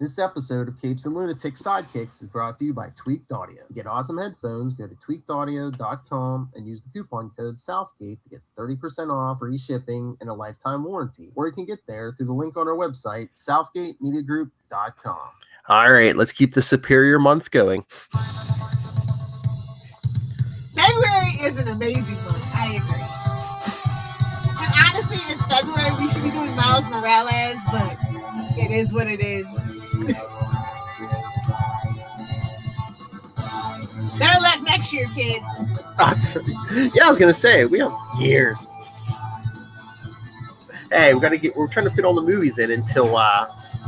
This episode of Capes and Lunatics Sidekicks is brought to you by Tweaked Audio. To get awesome headphones, go to tweakedaudio.com and use the coupon code Southgate to get 30% off, free shipping, and a lifetime warranty. Or you can get there through the link on our website, southgatemediagroup.com. All right, let's keep the superior month going. February is an amazing month. I agree. And honestly, it's February. We should be doing Miles Morales, but it is what it is. Better luck next year, kid. Yeah, I was gonna say we have years. Hey, we're trying to fit all the movies in until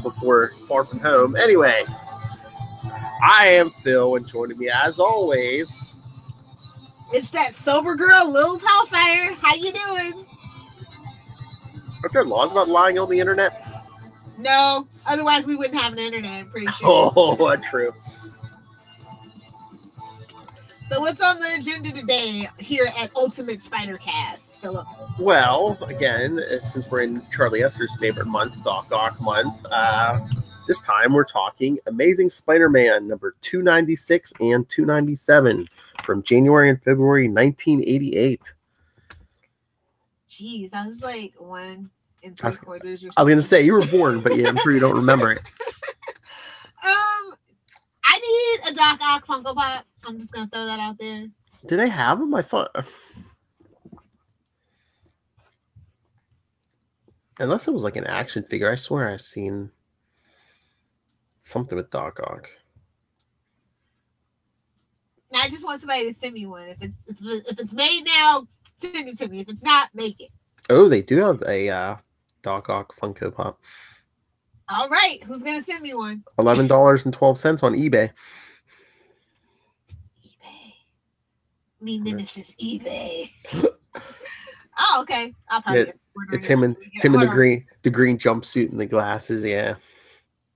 before Far From Home. Anyway, I am Phil, and joining me as always, it's that sober girl, Lilith Hellfire. How you doing? Aren't there laws about lying on the internet? No, otherwise we wouldn't have an internet, I'm pretty sure. Oh, true. So what's on the agenda today here at Ultimate Spider-Cast, Philip? Well, again, since we're in Charlie Esser's favorite month, Doc Ock month, this time we're talking Amazing Spider-Man number 296 and 297 from January and February 1988. Jeez, I was like 1 3/4 or something. I was going to say, you were born, but yeah, I'm sure you don't remember it. I need a Doc Ock Funko Pop. I'm just going to throw that out there. Did they have them? I thought... Unless it was like an action figure. I swear I've seen something with Doc Ock. Now, I just want somebody to send me one. If it's made now, send it to me. If it's not, make it. Oh, they do have a Doc Ock Funko Pop. All right. Who's going to send me one? $11.12 on eBay. Me nemesis eBay. Oh, okay. I'll probably it's him in the green jumpsuit and the glasses. Yeah.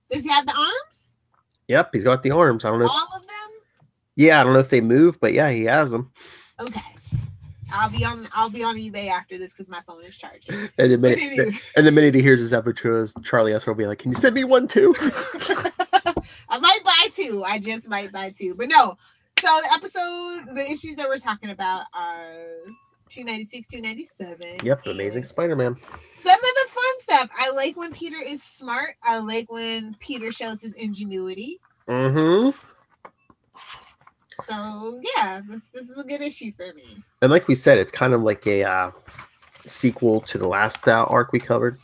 Does he have the arms? Yep, he's got the arms. I don't know. All of them? Yeah, I don't know if they move, but yeah, he has them. Okay. I'll be on eBay after this because my phone is charging. And the minute he hears this episode, Charlie Esser will be like, "Can you send me one too?" I might buy two. I just might buy two, but no. So the issues that we're talking about are 296, 297. Yep, Amazing Spider-Man. Some of the fun stuff. I like when Peter is smart. I like when Peter shows his ingenuity. Mm-hmm. So yeah, this is a good issue for me. And like we said, it's kind of like a sequel to the last arc we covered.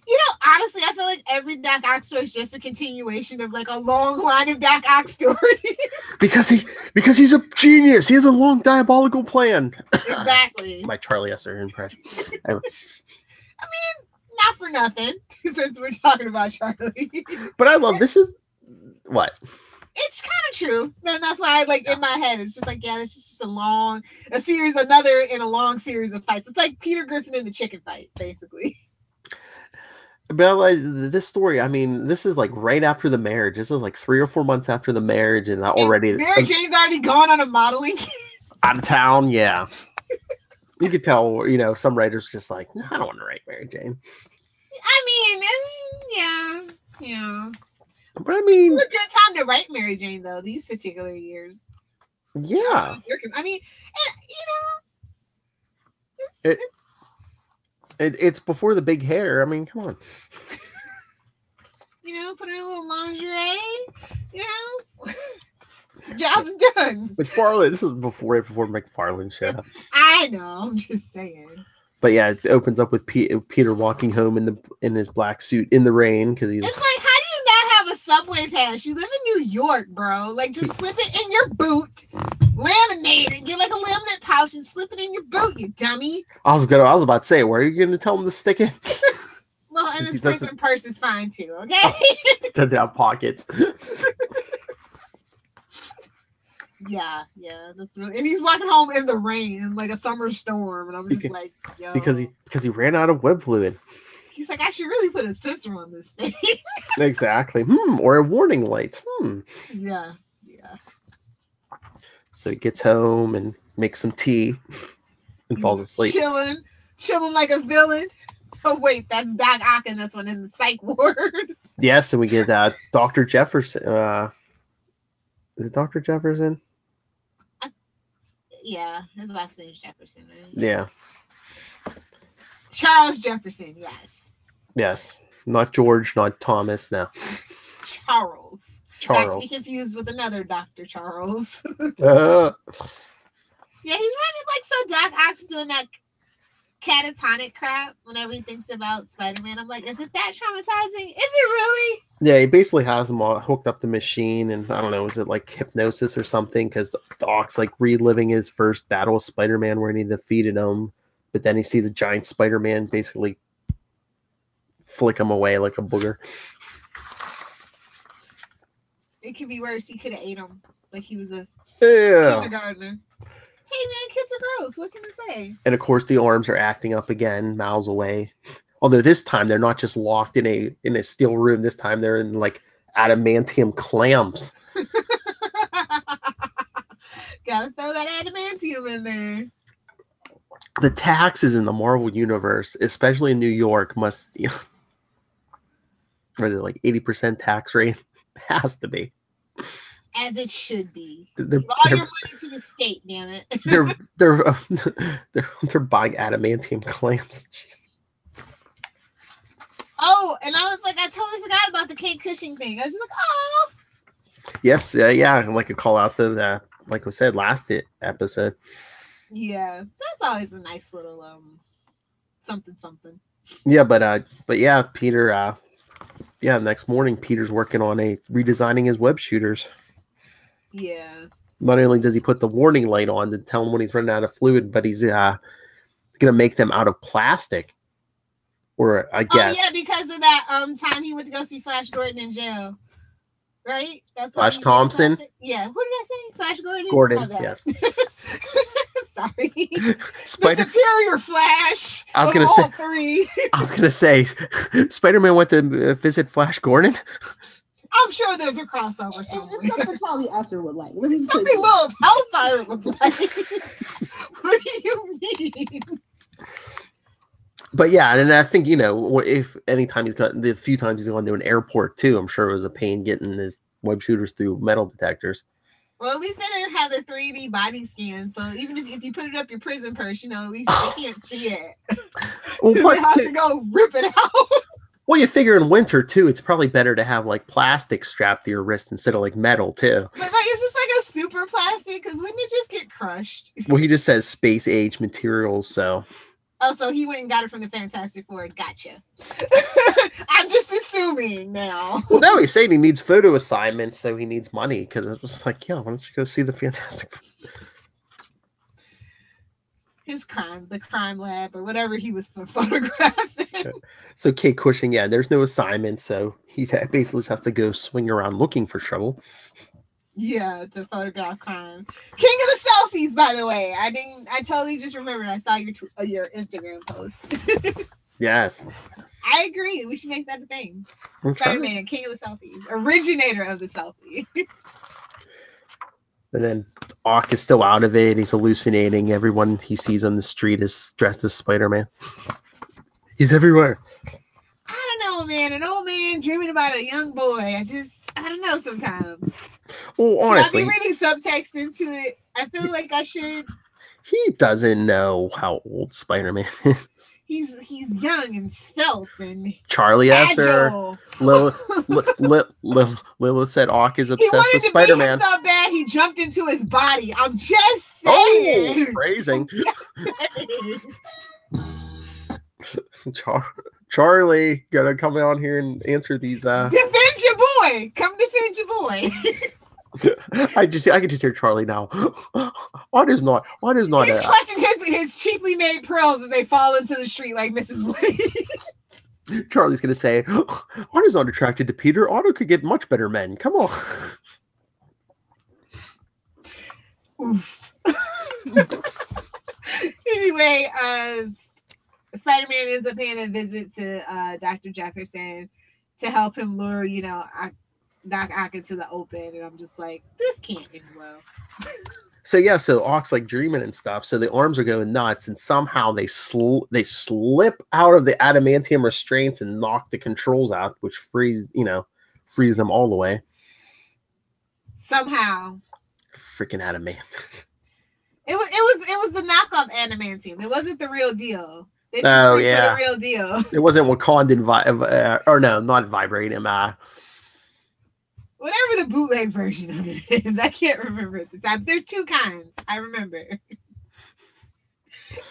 You know, honestly, I feel like every Doc Ock story is just a continuation of like a long line of Doc Ock stories. because he's a genius. He has a long diabolical plan. Exactly. My Charlie Esser impression. I mean, not for nothing, since we're talking about Charlie. But I love this is what? It's kind of true. And that's why in my head, it's just like, yeah, it's just a long series of fights. It's like Peter Griffin in the chicken fight, basically. But like this story, I mean, this is like right after the marriage. This is like 3 or 4 months after the marriage, and already Mary Jane's already gone on a modeling out of town. Yeah, you could tell. You know, some writers just like, no, I don't want to write Mary Jane. I mean, yeah. But I mean, it's a good time to write Mary Jane, though. These particular years. Yeah. I mean, and, it's before the big hair. I mean, come on. Put in a little lingerie. Job's done. McFarlane. This is right before McFarlane show. I know. I'm just saying. But yeah, it opens up with Peter walking home in his black suit in the rain because he's. It's like, how do you not have a subway pass? You live in New York, bro. Like, just slip it in your boot, laminate it, get like a laminate pouch, and slip it in your boot, you dummy. I was about to say, where are you going to tell him to stick it? Well, and his prison purse is fine too. Okay. Doesn't have pockets. Yeah, that's really. And he's walking home in the rain, in like a summer storm, and I'm just like, yo. Because he ran out of web fluid. He's like, I should really put a sensor on this thing. Exactly. Or a warning light. Yeah. So he gets home and makes some tea and falls asleep. Chilling like a villain. Oh, wait, that's Doc Ock in this one in the psych ward. Yes, and we get Dr. Jefferson. Is it Dr. Jefferson? Yeah, his last name is Jefferson, right? Yeah. Charles Jefferson, yes. Yes. Not George, not Thomas, no. Charles. Charles. Not to be confused with another Dr. Charles. Yeah, he's running like so Doc Ock's doing that catatonic crap whenever he thinks about Spider-Man. I'm like, is it that traumatizing? Is it really? Yeah, he basically has him all hooked up to the machine, and I don't know, is it like hypnosis or something? Because Doc's like reliving his first battle with Spider-Man where he defeated him, but then he sees a giant Spider-Man basically flick him away like a booger. It could be worse. He could have ate him like he was a kindergartner. Hey man, kids are gross. What can I say? And of course, the arms are acting up again, miles away. Although this time they're not just locked in a steel room. This time they're in like adamantium clamps. Gotta throw that adamantium in there. The taxes in the Marvel universe, especially in New York, must what is it, like 80% tax rate? Has to be. As it should be. All your money to the state, damn it. they're buying adamantium clamps. Jeez. Oh, and I was like, I totally forgot about the Kate Cushing thing. I was just like, oh. Yes, yeah, like a call out to that, like we said last episode. Yeah, that's always a nice little something. Yeah, but yeah, Peter. Next morning, Peter's working on redesigning his web shooters. Yeah. Not only does he put the warning light on to tell him when he's running out of fluid, but he's going to make them out of plastic. Or I guess. Oh, yeah, because of that time he went to go see Flash Gordon in jail. Right? That's Flash Thompson? Yeah. Who did I say? Flash Gordon? Gordon, yes. Sorry. The superior Flash. I was going to say, Spider-Man went to visit Flash Gordon? I'm sure there's a crossover somewhere. It's something Charlie Esser would like. Something Lilith Hellfire would like. What do you mean? But yeah, and I think, if anytime the few times he's gone to an airport too, I'm sure it was a pain getting his web shooters through metal detectors. Well, at least they didn't have the 3D body scan, so even if you put it up your prison purse, at least they can't see it. Well, they have to go rip it out. Well, you figure in winter too, it's probably better to have like plastic strapped to your wrist instead of like metal too. But like, is this like a super plastic? Because wouldn't it just get crushed? Well, he just says space age materials, so. Oh, so he went and got it from the Fantastic Four. Gotcha. I'm just assuming now. Well, no, he's saying he needs photo assignments, so he needs money. Because it was like, yeah, why don't you go see the Fantastic Four? The crime lab, or whatever he was photographing. So Kate Cushing, there's no assignment, so he basically just has to go swing around looking for trouble. Yeah, to photograph crime. King of the selfies, by the way. I totally just remembered. I saw your Instagram post. Yes. I agree. We should make that a thing. Okay. Spider-Man, King of the selfies. Originator of the selfie. And then Ock is still out of it. He's hallucinating. Everyone he sees on the street is dressed as Spider-Man. He's everywhere. I don't know, man. An old man dreaming about a young boy. I don't know sometimes. Well, honestly. Should I be reading subtext into it? I feel like I should. He doesn't know how old Spider-Man is. He's young and svelte and Charlie Esser. Lilith said Ock is obsessed with Spider-Man. He wanted to be him so bad he jumped into his body. I'm just saying. Oh, phrasing. Charlie, gotta come out here and answer these. Defend your boy. Come defend your boy. I can just hear Charlie now. Why does not? He's clutching his cheaply made pearls as they fall into the street like Mrs. Wade. Charlie's gonna say, Otto's not attracted to Peter. Otto could get much better men. Come on. Oof. Anyway, Spider-Man ends up paying a visit to Dr. Jefferson to help him lure, Doc Ock into the open, and I'm just like, this can't end well. So Ock's like dreaming and stuff. So the arms are going nuts, and somehow they slip out of the adamantium restraints and knock the controls out, which frees them all the way. Somehow. Freaking adamant. It was the knockoff adamantium. It wasn't the real deal. They didn't Oh for yeah, the real deal. It wasn't Wakandan or no, not vibranium. Whatever the bootleg version of it is, I can't remember at the time. There's two kinds. I remember.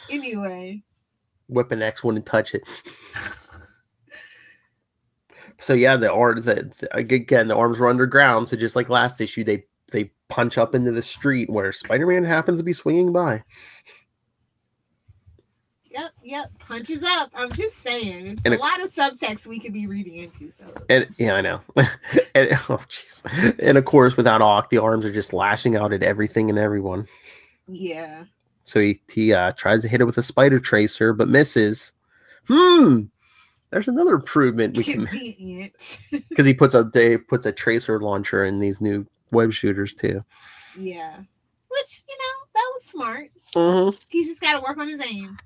Anyway, Weapon X wouldn't touch it. So yeah, the arms were underground. So just like last issue, they punch up into the street where Spider-Man happens to be swinging by. Yep. Punches up. I'm just saying, it's a lot of subtext we could be reading into. Though. And yeah, I know. And of course, without Ock, the arms are just lashing out at everything and everyone. Yeah. So he tries to hit it with a spider tracer, but misses. There's another improvement we can make because he puts a tracer launcher in these new web shooters too. Yeah, which that was smart. Mm-hmm. He's just got to work on his aim.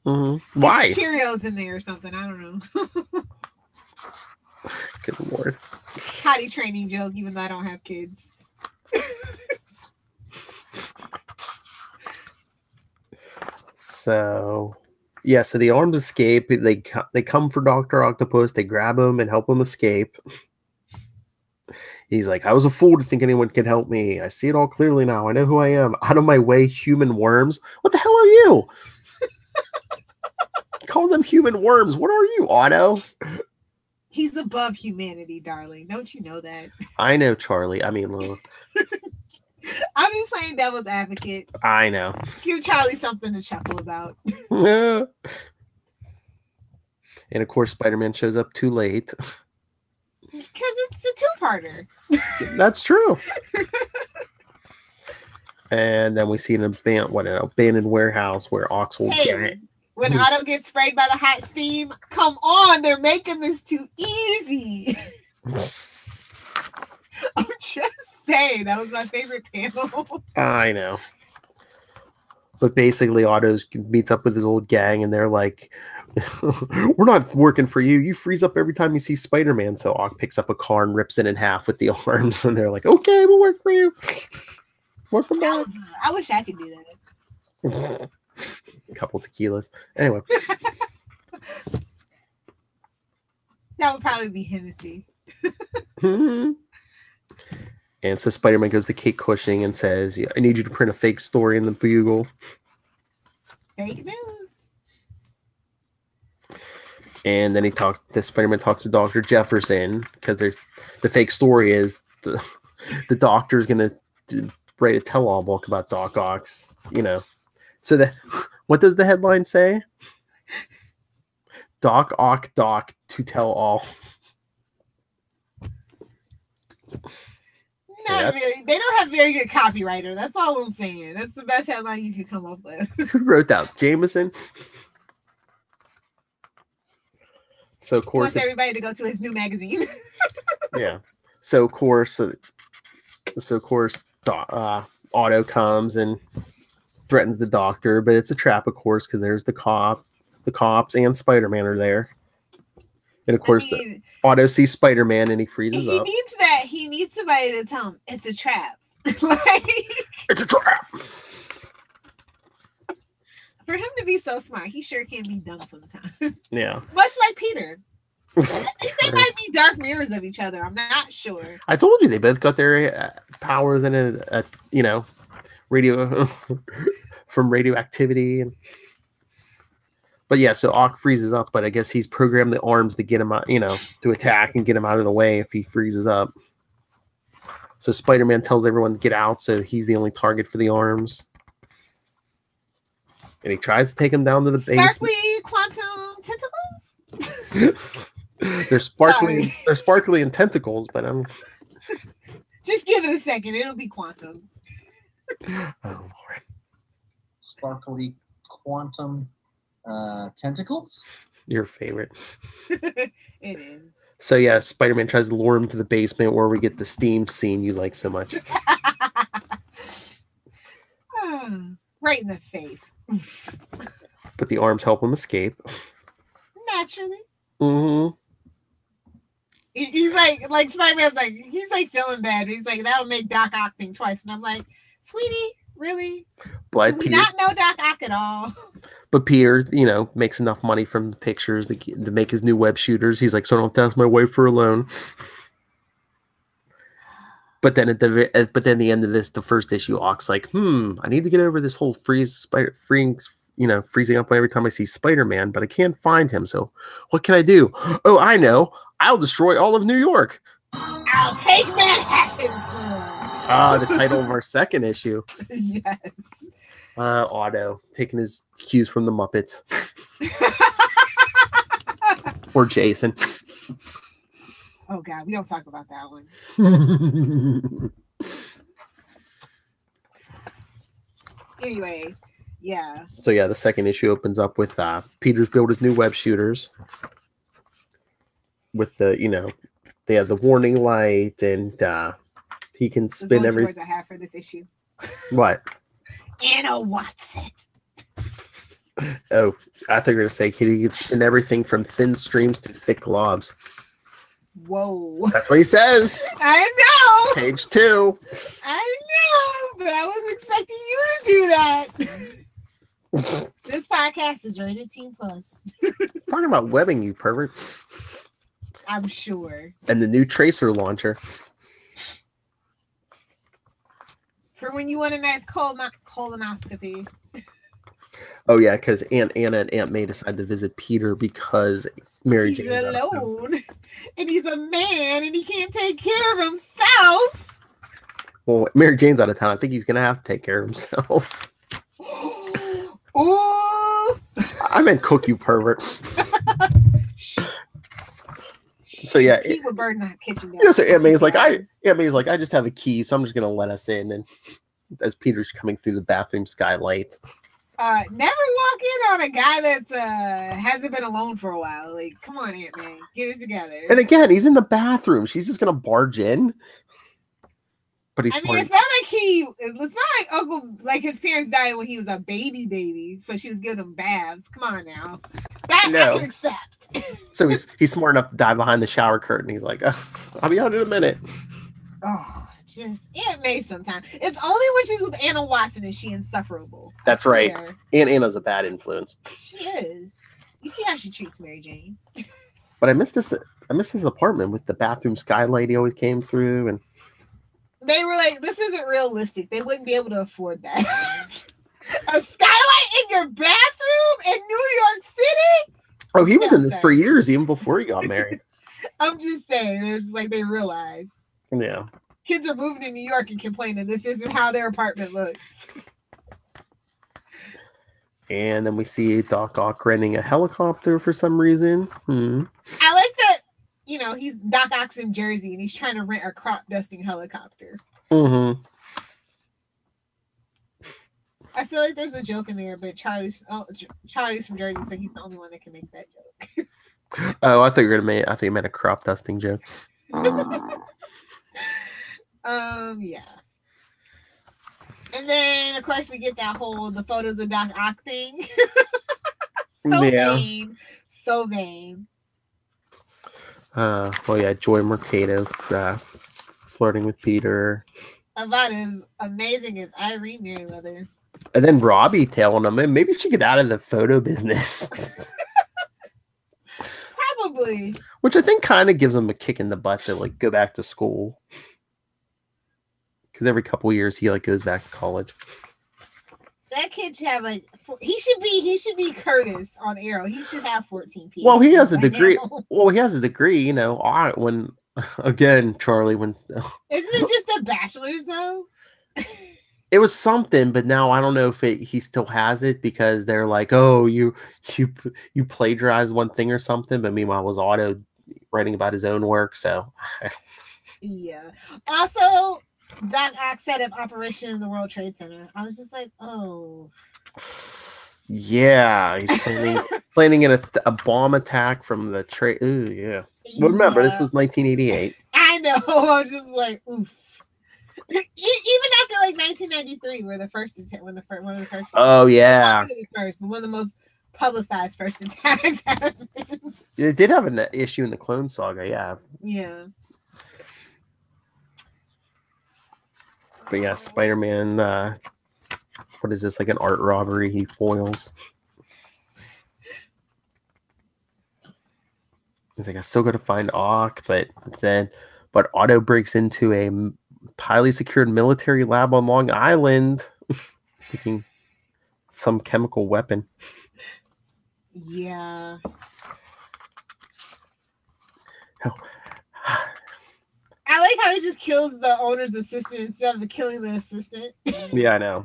Mm-hmm. Why? Cheerios in there or something. I don't know. Good Lord. Potty training joke, even though I don't have kids. So the arms escape. They come for Dr. Octopus. They grab him and help him escape. He's like, I was a fool to think anyone could help me. I see it all clearly now. I know who I am. Out of my way, human worms. What the hell are you? Call them human worms. What are you, Otto? He's above humanity, darling. Don't you know that? I know, Charlie. I mean, Lil. I'm just playing devil's advocate. I know. Give Charlie something to chuckle about. And of course, Spider-Man shows up too late. Because it's a two-parter. That's true. And then we see an abandoned warehouse where Ox will get. When Otto gets sprayed by the hot steam, come on, they're making this too easy. I'm just saying, that was my favorite panel. I know. But basically, Otto meets up with his old gang, and they're like, we're not working for you. You freeze up every time you see Spider-Man. So Ock picks up a car and rips it in half with the arms, and they're like, okay, we'll work for you. Welcome back. I wish I could do that. A couple tequilas. Anyway. That would probably be Hennessy. And so Spider-Man goes to Kate Cushing and says, I need you to print a fake story in the Bugle. Fake news. And then Spider-Man talks to Dr. Jefferson because the fake story is the doctor's going to write a tell-all book about Doc Ock's, So what does the headline say? Doc Ock Doc to tell all. They don't have very good copywriter. That's all I'm saying. That's the best headline you could come up with. Who wrote that? Jameson? So of course, he wants everybody to go to his new magazine. Yeah. So of course, Otto comes and threatens the doctor, but it's a trap, of course, because there's the cops and Spider-Man are there. And of course, Otto sees Spider-Man and he freezes up. He needs somebody to tell him it's a trap. It's a trap. For him to be so smart, he sure can be dumb sometimes. Yeah. Much like Peter. I think they might be dark mirrors of each other. I'm not sure. I told you they both got their powers in a radio from radioactivity and. But yeah, so Ock freezes up, but I guess he's programmed the arms to get him out, to attack and get him out of the way if he freezes up. So Spider-Man tells everyone to get out, so he's the only target for the arms. And he tries to take him down to the base. Sparkly quantum tentacles? They're sparkly and tentacles, but I'm just give it a second, it'll be quantum. Oh Lord. Sparkly quantum tentacles? Your favorite. It is. So yeah, Spider-Man tries to lure him to the basement where we get the steam scene you like so much. Right in the face. But the arms help him escape. Naturally. Mm-hmm. He's like Spider-Man's like, he's like feeling bad. He's like, that'll make Doc Ock think twice. And I'm like, sweetie, really? But Do we not know Doc Ock at all? But Peter, makes enough money from the pictures to make his new web shooters. He's like, so I don't have to ask my wife for a loan. But then at the end of this, the first issue, Ock's like, I need to get over this whole freezing up every time I see Spider-Man, but I can't find him. So what can I do? Oh, I know. I'll destroy all of New York. I'll take Manhattan soon. The title of our second issue. Yes. Otto taking his cues from the Muppets. Or Jason. Oh God, we don't talk about that one. Anyway, yeah. So yeah, the second issue opens up with Peter's built his new web shooters. With the, they have the warning light, and he can spin every. Words I have for this issue. What? Anna Watson. Oh, I thought you were gonna say he can spin everything from thin streams to thick globs. Whoa. That's what he says. I know. Page 2. I know, but I wasn't expecting you to do that. This podcast is rated Teen Plus. Talking about webbing, you pervert. I'm sure. And the new tracer launcher. For when you want a nice colonoscopy. Oh yeah, because Aunt Anna and Aunt May decide to visit Peter because Mary Jane's Jane's alone, and he's a man, and he can't take care of himself. Well, Mary Jane's out of town. I think he's gonna have to take care of himself. Ooh! I meant cook, you pervert. So yeah, Pete would burn that kitchen down. Yeah, so Aunt May's like, I just have a key, so I'm just gonna let us in. And as Peter's coming through the bathroom skylight. Never walk in on a guy that's hasn't been alone for a while. Like, come on, Aunt May, get it together. And again, he's in the bathroom. She's just gonna barge in. But he's. I mean, it's not like Uncle, like his parents died when he was a baby, so she was giving him baths. Come on now, that I can accept. So he's smart enough to dive behind the shower curtain. He's like, I'll be out in a minute. Oh, just Aunt May sometimes. It's only when she's with Anna Watson is she insufferable. That's right. Aunt Anna's a bad influence. She is. You see how she treats Mary Jane. But I miss this apartment with the bathroom skylight he always came through, and they were like, this isn't realistic. They wouldn't be able to afford that. A skylight in your bathroom in New York City? Oh, he was in this for years, even before he got married. I'm just saying, they're just like, they realize. Yeah. Kids are moving to New York and complaining this isn't how their apartment looks. And then we see Doc Ock renting a helicopter for some reason. I like that, he's Doc Ock's in Jersey and he's trying to rent a crop dusting helicopter. Mm-hmm. I feel like there's a joke in there, but Charlie's from Jersey, so he's the only one that can make that joke. Oh, I thought you meant a crop dusting joke. Yeah. And then of course we get the photos of Doc Ock thing. So vain. Well, yeah, Joy Mercado flirting with Peter. About as amazing as Irene Merriweather. And then Robbie telling him, maybe she get out of the photo business. Probably. Which I think kind of gives him a kick in the butt to go back to school. Because every couple of years he goes back to college. That kid should have he should be Curtis on Arrow. He should have 14 PhDs. Well, he has a degree. Well, he has a degree. When again, Charlie, isn't it just a bachelor's though? It was something, but now I don't know if he still has it because they're like, oh, you plagiarized one thing or something. But meanwhile, it was Otto writing about his own work. So yeah. Also, Doc Ock set up operation in the World Trade Center. I was just like, oh. Yeah, he's planning a bomb attack from the trade. Ooh, yeah. Well, remember, this was 1988. I know. I'm just like, oof. Even after like 1993, where the first one of the first. Oh yeah, one of the most publicized first attacks happened. It did have an issue in the Clone Saga, yeah. Yeah. But yeah, Spider-Man. What is this, like an art robbery? He foils. He's like, I still got to find Ock, but Otto breaks into a highly secured military lab on Long Island, taking some chemical weapon. Yeah. Oh. I like how he just kills the owner's assistant instead of killing the assistant. Yeah, I know.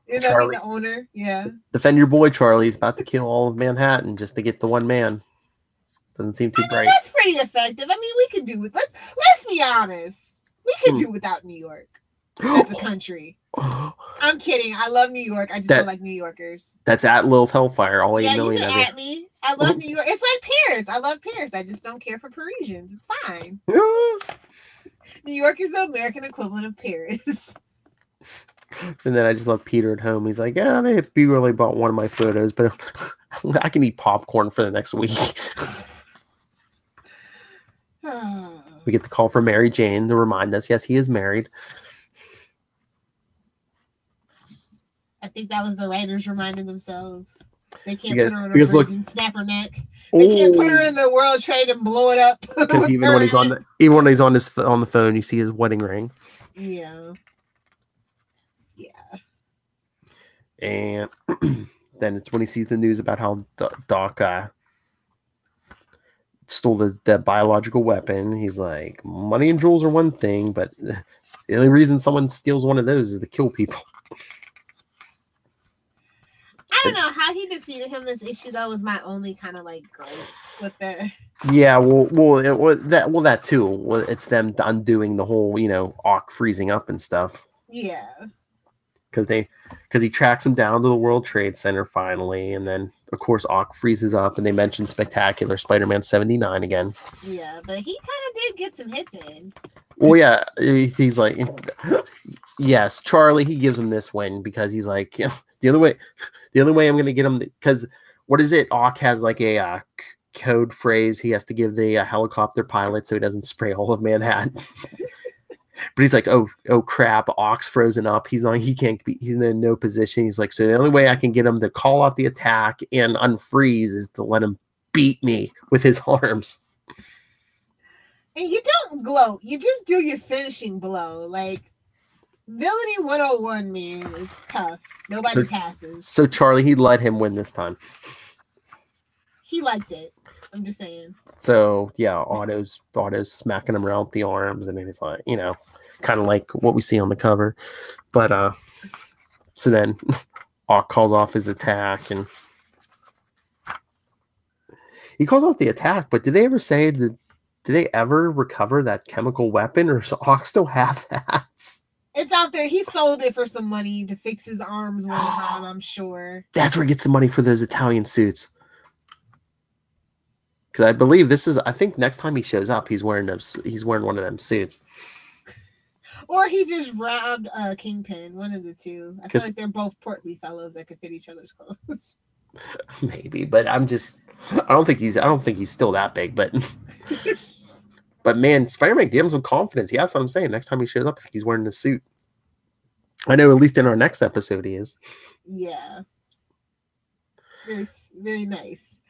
You know, Charlie, the owner. Yeah. Defend your boy, Charlie. He's about to kill all of Manhattan just to get the one man. Doesn't seem too bright. That's pretty effective. I mean, we could do it. Let's be honest. We could do without New York as a country. I'm kidding. I love New York. I just don't like New Yorkers. That's at Lilith Hellfire. All 8 million you of can it. at me. I love New York. It's like Paris. I love Paris. I just don't care for Parisians. It's fine. New York is the American equivalent of Paris. And then I just love Peter at home. He's like, yeah, they really bought one of my photos, but I can eat popcorn for the next week. We get the call from Mary Jane to remind us, yes, he is married. I think that was the writers reminding themselves. They can't put her on a bridge and snap her neck. They can't put her in the World Trade and blow it up. Because even when he's on the phone, you see his wedding ring. Yeah. Yeah. And then it's when he sees the news about how Doc stole the biological weapon. He's like, money and jewels are one thing, but the only reason someone steals one of those is to kill people. I don't know how he defeated him. This issue though was my only kind of like gripe with the. Yeah, that too. Well, it's them undoing the whole, Ock freezing up and stuff. Yeah. Because he tracks him down to the World Trade Center finally, and then of course Ock freezes up, and they mention Spectacular Spider-Man 79 again. Yeah, but he kind of did get some hits in. Well, yeah, he's like, yes, Charlie. He gives him this win because he's like, the only way I'm gonna get him, because what is it? Ock has like a code phrase he has to give the helicopter pilot so he doesn't spray all of Manhattan. But he's like, oh crap, Ock's frozen up. He's in no position. He's like, so the only way I can get him to call off the attack and unfreeze is to let him beat me with his arms. And you don't gloat. You just do your finishing blow. Like, Ability 101, man. It's tough. Nobody passes. So Charlie, he let him win this time. He liked it. I'm just saying. So yeah, Otto's smacking him around with the arms, and then he's like, kind of like what we see on the cover. But so then Ock calls off his attack, and he calls off the attack. But did they ever say did they ever recover that chemical weapon, or does Ock still have that? It's out there. He sold it for some money to fix his arms one time, I'm sure. That's where he gets the money for those Italian suits. Because I believe I think next time he shows up, he's wearing one of them suits. Or he just robbed Kingpin, one of the two. I feel like they're both portly fellows that could fit each other's clothes. Maybe, but I don't think he's still that big, but but man, Spider-Man gives him confidence. Yeah, that's what I'm saying. Next time he shows up, I think he's wearing the suit. I know at least in our next episode he is. Yeah. Very, very nice.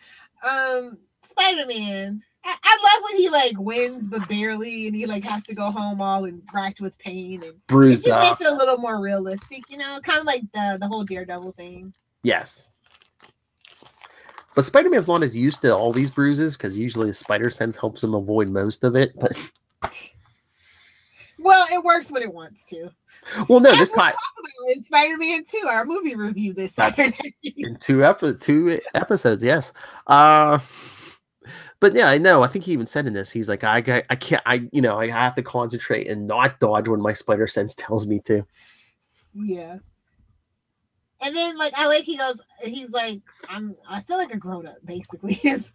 Spider-Man. I love when he like wins but barely, and he like has to go home all and racked with pain, and bruised. It just makes it a little more realistic, kind of like the whole Daredevil thing. Yes. But Spider-Man's not as used to all these bruises because usually the spider sense helps him avoid most of it. But well, it works when it wants to. Well, no, this time in Spider-Man 2, our movie review this Saturday. In two episodes, yes. But yeah, I know. I think he even said in this, he's like, I can't, I have to concentrate and not dodge when my spider sense tells me to. Yeah. And then, like, I like, he's like, I feel like a grown-up, basically. Because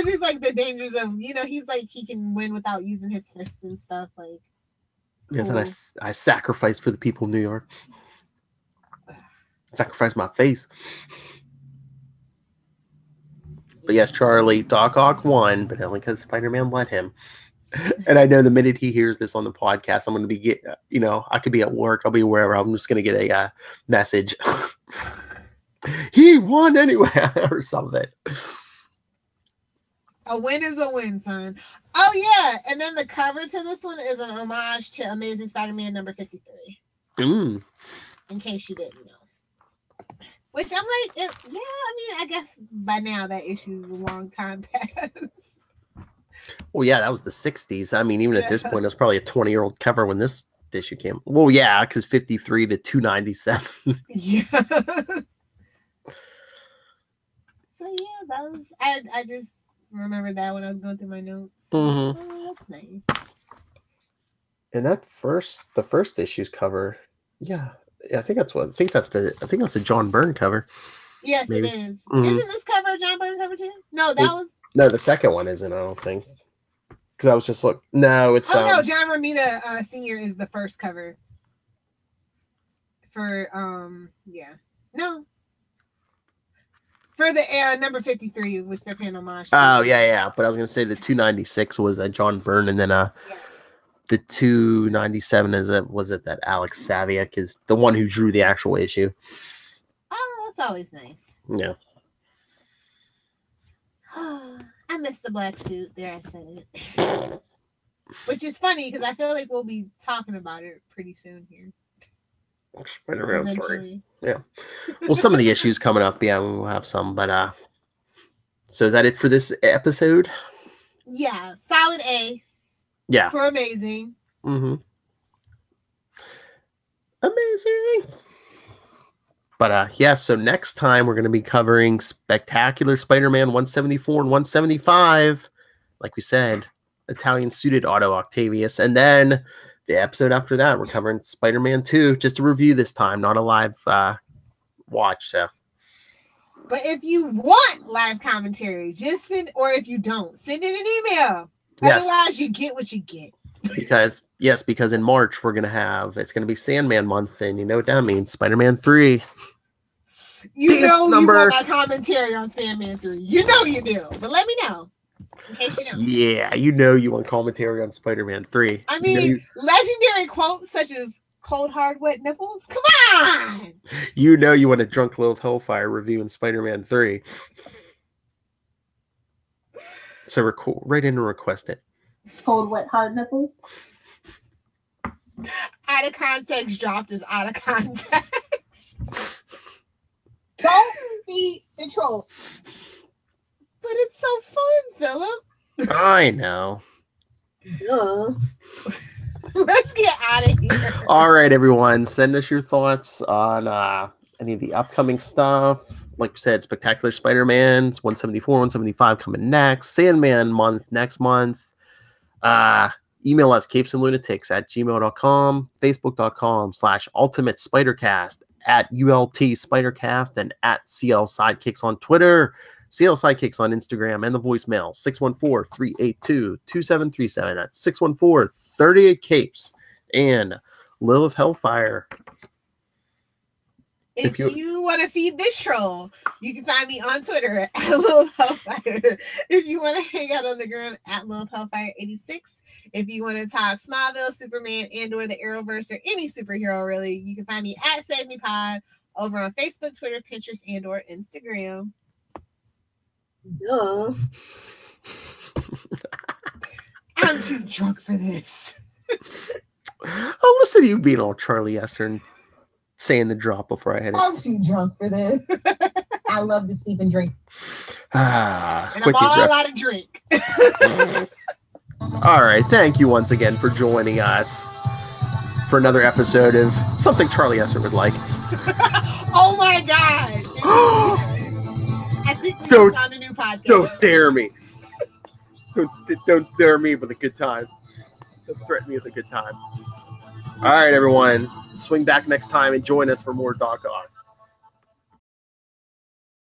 he's like, the dangers of, he's like, he can win without using his fists and stuff. Like, Yes, and I sacrificed for the people of New York. Sacrificed my face. But yes, Charlie, Doc Ock won, but only because Spider-Man let him. And I know the minute he hears this on the podcast, I'm going to be, I could be at work. I'll be wherever. I'm just going to get a message. He won anyway, or something. A win is a win, son. Oh, yeah. And then the cover to this one is an homage to Amazing Spider-Man number 53. In case you didn't know. Which I'm like, I guess by now that issue is a long time past. Well, yeah, that was the 60s. I mean, even at this point, it was probably a 20-year-old cover when this issue came. Well, yeah, because 53 to 297. Yeah. So, yeah, that was... I just remembered that when I was going through my notes. Mm-hmm. Oh, that's nice. And the first issue's cover, yeah, I think that's the John Byrne cover. Yes, maybe. It is. Mm-hmm. Isn't this cover a John Byrne cover too? No, that was... No, the second one isn't, I don't think. Because I was just looking. No, it's... no, John Romita Sr. is the first cover. For, No. For the number 53, which they're paying homage to. Oh, yeah. But I was going to say the 296 was John Byrne, and then the 297 was it that Alex Saviak is the one who drew the actual issue. Oh, that's always nice. Yeah. I missed the black suit. There, I said it. Which is funny because I feel like we'll be talking about it pretty soon here. Right around 3. Yeah. Well, some of the issues coming up, we'll have some. But so is that it for this episode? Yeah, solid A. Yeah. For amazing. Mm-hmm. Amazing. But so next time we're going to be covering Spectacular Spider-Man 174 and 175. Like we said, Italian suited Otto Octavius. And then the episode after that, we're covering Spider-Man 2. Just a review this time, not a live watch. So. But if you want live commentary, just send, or if you don't, send in an email. Yes. Otherwise, you get what you get. Because in March it's going to be Sandman month, and you know what that means, Spider-Man 3. You want my commentary on Sandman 3. You know you do, but let me know in case you don't. Yeah, you want commentary on Spider-Man 3. I mean, legendary quotes such as "cold hard wet nipples." Come on. You want a drunk Lilith Hellfire reviewing Spider-Man 3. So write in and request it. Cold wet hard nipples. Out of context dropped is out of context. Don't be the troll. But it's so fun, Philip. I know. Let's get out of here. All right, everyone. Send us your thoughts on any of the upcoming stuff. Like we said, Spectacular Spider-Man's 174, 175 coming next. Sandman month next month. Email us capesandlunatics@gmail.com, facebook.com/ultimate spidercast, @ULT Spidercast, and @CL Sidekicks on Twitter, CL Sidekicks on Instagram, and the voicemail 614-382-2737. That's 614-38-CAPES. And Lilith Hellfire. If you want to feed this troll, you can find me on Twitter @Lilith Hellfire. If you want to hang out on the gram @Lilith Hellfire 86. If you want to talk Smallville, Superman, and/or the Arrowverse, or any superhero really, you can find me @SaveMePod over on Facebook, Twitter, Pinterest, and/or Instagram. I'm too drunk for this. Oh, listen to you being all Charlie Esser and saying the drop before I had it. I'm too drunk for this. I love to sleep and drink. And I'm all out of drink. All right. Thank you once again for joining us for another episode of Something Charlie Esser Would Like. Oh my God. I think we just found a new podcast. Don't dare me. Don't dare me with a good time. Don't threaten me with a good time. All right, everyone. Swing back next time and join us for more Doc Ock.